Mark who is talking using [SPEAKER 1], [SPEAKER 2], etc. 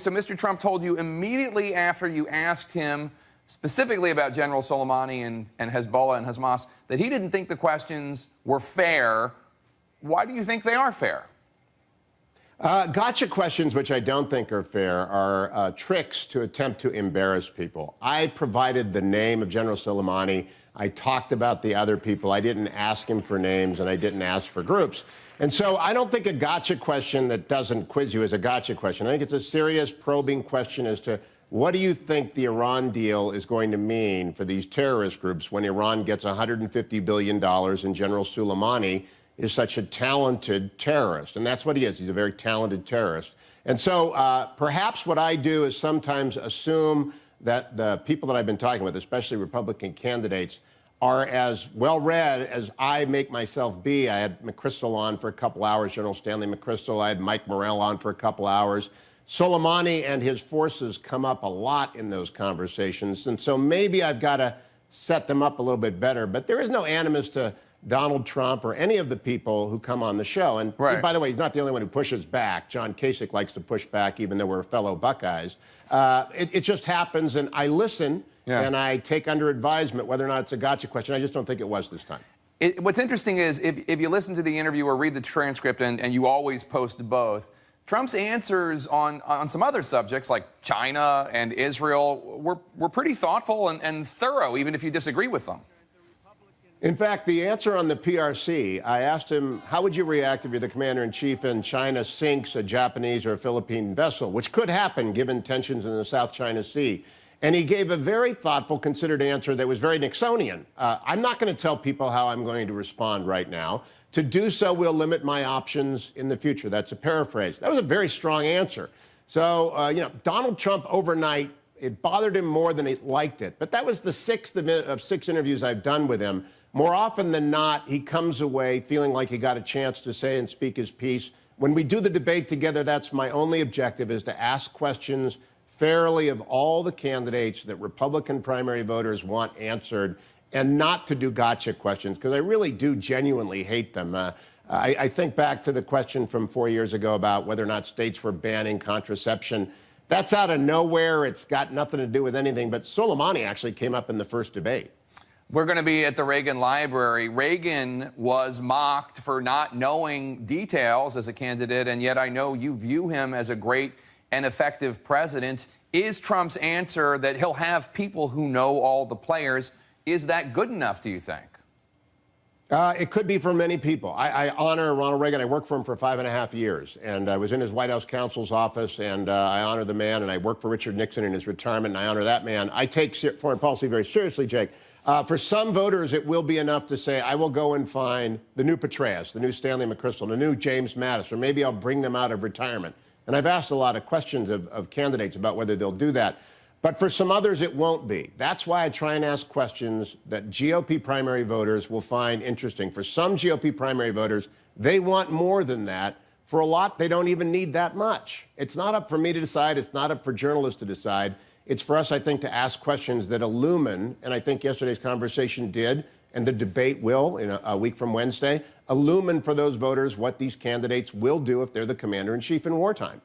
[SPEAKER 1] So Mr. Trump told you immediately after you asked him specifically about General Soleimani and Hezbollah and Hamas that he didn't think the questions were fair. Why do you think they are fair?
[SPEAKER 2] Gotcha questions, which I don't think are fair, are tricks to attempt to embarrass people. I provided the name of General Soleimani. I talked about the other people. I didn't ask him for names, and I didn't ask for groups. And so I don't think a gotcha question that doesn't quiz you is a gotcha question. I think it's a serious, probing question as to what do you think the Iran deal is going to mean for these terrorist groups when Iran gets $150 billion and General Soleimani is such a talented terrorist. And that's what he is. He's a very talented terrorist. And so perhaps what I do is sometimes assume that the people that I've been talking with, especially Republican candidates, are as well-read as I make myself be. I had McChrystal on for a couple hours, General Stanley McChrystal. I had Mike Morell on for a couple hours. Soleimani and his forces come up a lot in those conversations, and so maybe I've got to set them up a little bit better. But there is no animus to Donald Trump or any of the people who come on the show. And by the way, he's not the only one who pushes back. John Kasich likes to push back, even though we're fellow Buckeyes. It just happens, and I listen, and I take under advisement whether or not it's a gotcha question. I just don't think it was this time.
[SPEAKER 1] What's interesting is if you listen to the interview or read the transcript, and you always post both, Trump's answers on some other subjects like China and Israel were pretty thoughtful and thorough, even if you disagree with them.
[SPEAKER 2] In fact, the answer on the PRC, I asked him, how would you react if you're the commander-in-chief and China sinks a Japanese or a Philippine vessel, which could happen given tensions in the South China Sea? And he gave a very thoughtful, considered answer that was very Nixonian. I'm not going to tell people how I'm going to respond right now. To do so will limit my options in the future. That's a paraphrase. That was a very strong answer. So, you know, Donald Trump overnight, it bothered him more than he liked it. But that was the sixth of 6 interviews I've done with him. More often than not, he comes away feeling like he got a chance to say and speak his piece. When we do the debate together, that's my only objective, is to ask questions fairly of all the candidates that Republican primary voters want answered, and not to do gotcha questions, because I really do genuinely hate them. I think back to the question from 4 years ago about whether or not states were banning contraception. That's out of nowhere. It's got nothing to do with anything. But Soleimani actually came up in the first debate.
[SPEAKER 1] We're going to be at the Reagan Library. Reagan was mocked for not knowing details as a candidate, and yet I know you view him as a great and effective president. Is Trump's answer that he'll have people who know all the players, is that good enough, do you think?
[SPEAKER 2] It could be for many people. I honor Ronald Reagan. I worked for him for 5.5 years, and I was in his White House counsel's office, and I honor the man, and I worked for Richard Nixon in his retirement, and I honor that man. I take foreign policy very seriously, Jake. For some voters, it will be enough to say, I will go and find the new Petraeus, the new Stanley McChrystal, the new James Mattis, or maybe I'll bring them out of retirement. And I've asked a lot of questions of candidates about whether they'll do that. But for some others, it won't be. That's why I try and ask questions that GOP primary voters will find interesting. For some GOP primary voters, they want more than that. For a lot, they don't even need that much. It's not up for me to decide. It's not up for journalists to decide. It's for us, I think, to ask questions that illumine, and I think yesterday's conversation did, and the debate will in a week from Wednesday, illumine for those voters what these candidates will do if they're the commander-in-chief in wartime.